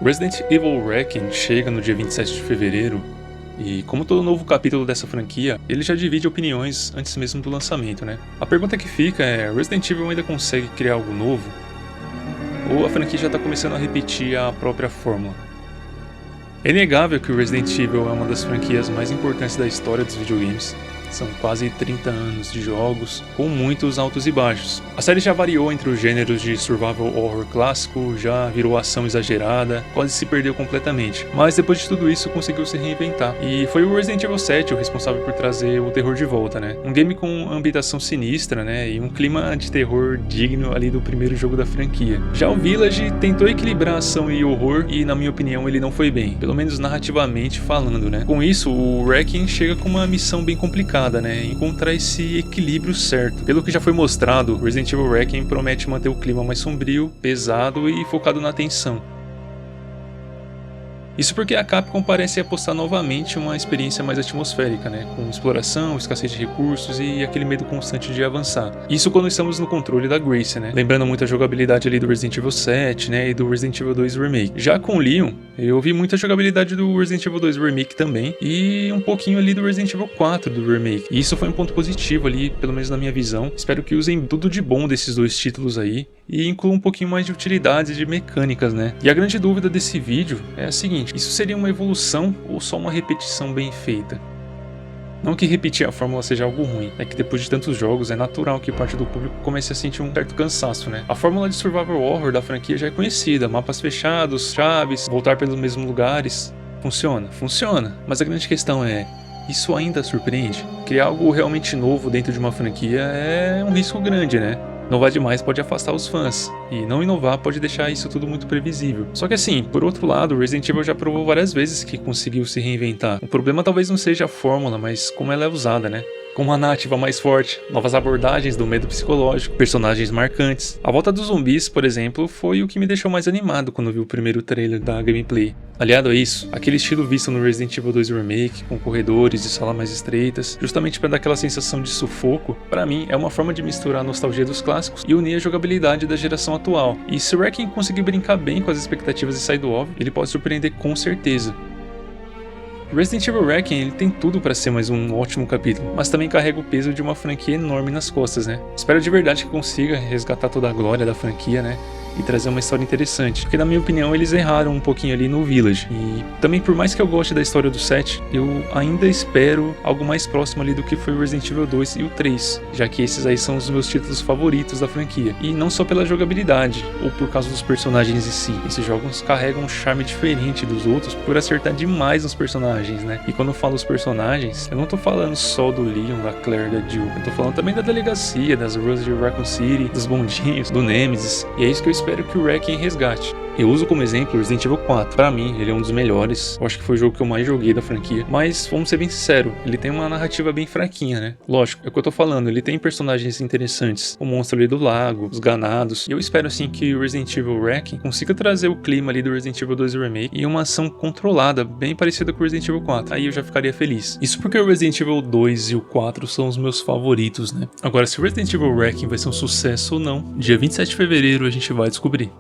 Resident Evil Requiem chega no dia 27 de fevereiro e, como todo novo capítulo dessa franquia, ele já divide opiniões antes mesmo do lançamento, né? A pergunta que fica é, Resident Evil ainda consegue criar algo novo? Ou a franquia já está começando a repetir a própria fórmula? É inegável que o Resident Evil é uma das franquias mais importantes da história dos videogames. São quase 30 anos de jogos, com muitos altos e baixos. A série já variou entre os gêneros de survival horror clássico, já virou ação exagerada, quase se perdeu completamente. Mas depois de tudo isso conseguiu se reinventar. E foi o Resident Evil 7 o responsável por trazer o terror de volta, né? Um game com ambientação sinistra, né? E um clima de terror digno ali do primeiro jogo da franquia. Já o Village tentou equilibrar ação e horror e, na minha opinião, ele não foi bem. Pelo menos narrativamente falando, né? Com isso, o Requiem chega com uma missão bem complicada, né? Encontrar esse equilíbrio certo. Pelo que já foi mostrado, Resident Evil Requiem promete manter o clima mais sombrio, pesado e focado na tensão. Isso porque a Capcom parece apostar novamente em uma experiência mais atmosférica, né? Com exploração, escassez de recursos e aquele medo constante de avançar. Isso quando estamos no controle da Grace, né? Lembrando muito a jogabilidade ali do Resident Evil 7, né? E do Resident Evil 2 Remake. Já com o Leon, eu vi muita jogabilidade do Resident Evil 2 Remake também e um pouquinho ali do Resident Evil 4 do Remake. E isso foi um ponto positivo ali, pelo menos na minha visão. Espero que usem tudo de bom desses dois títulos aí e incluam um pouquinho mais de utilidades e de mecânicas, né? E a grande dúvida desse vídeo é a seguinte: isso seria uma evolução ou só uma repetição bem feita? Não que repetir a fórmula seja algo ruim, é que depois de tantos jogos é natural que parte do público comece a sentir um certo cansaço, né? A fórmula de survival horror da franquia já é conhecida, mapas fechados, chaves, voltar pelos mesmos lugares. Funciona? Funciona, mas a grande questão é, isso ainda surpreende? Criar algo realmente novo dentro de uma franquia é um risco grande, né? Inovar demais pode afastar os fãs, e não inovar pode deixar isso tudo muito previsível. Só que assim, por outro lado, Resident Evil já provou várias vezes que conseguiu se reinventar. O problema talvez não seja a fórmula, mas como ela é usada, né? Com uma narrativa mais forte, novas abordagens do medo psicológico, personagens marcantes. A volta dos zumbis, por exemplo, foi o que me deixou mais animado quando vi o primeiro trailer da gameplay. Aliado a isso, aquele estilo visto no Resident Evil 2 Remake, com corredores e salas mais estreitas, justamente para dar aquela sensação de sufoco, para mim é uma forma de misturar a nostalgia dos clássicos e unir a jogabilidade da geração atual. E se o Requiem conseguir brincar bem com as expectativas de sair do óbvio, ele pode surpreender com certeza. Resident Evil Requiem ele tem tudo para ser mais um ótimo capítulo, mas também carrega o peso de uma franquia enorme nas costas, né? Espero de verdade que consiga resgatar toda a glória da franquia, né? E trazer uma história interessante, porque na minha opinião eles erraram um pouquinho ali no Village. E também, por mais que eu goste da história do 7, eu ainda espero algo mais próximo ali do que foi o Resident Evil 2 e o 3, já que esses aí são os meus títulos favoritos da franquia. E não só pela jogabilidade, ou por causa dos personagens em si. Esses jogos carregam um charme diferente dos outros por acertar demais nos personagens, né? E quando eu falo os personagens, eu não tô falando só do Leon, da Claire, da Jill. Eu tô falando também da delegacia, das ruas de Raccoon City, dos bondinhos, do Nemesis. E é isso que eu espero que o Requiem resgate. Eu uso como exemplo o Resident Evil 4. Pra mim, ele é um dos melhores. Eu acho que foi o jogo que eu mais joguei da franquia. Mas, vamos ser bem sinceros, ele tem uma narrativa bem fraquinha, né? Lógico, é o que eu tô falando. Ele tem personagens interessantes. O monstro ali do lago, os ganados. E eu espero, assim, que o Resident Evil Requiem consiga trazer o clima ali do Resident Evil 2 Remake e uma ação controlada, bem parecida com o Resident Evil 4. Aí eu já ficaria feliz. Isso porque o Resident Evil 2 e o 4 são os meus favoritos, né? Agora, se o Resident Evil Requiem vai ser um sucesso ou não, dia 27 de fevereiro a gente vai descobrir.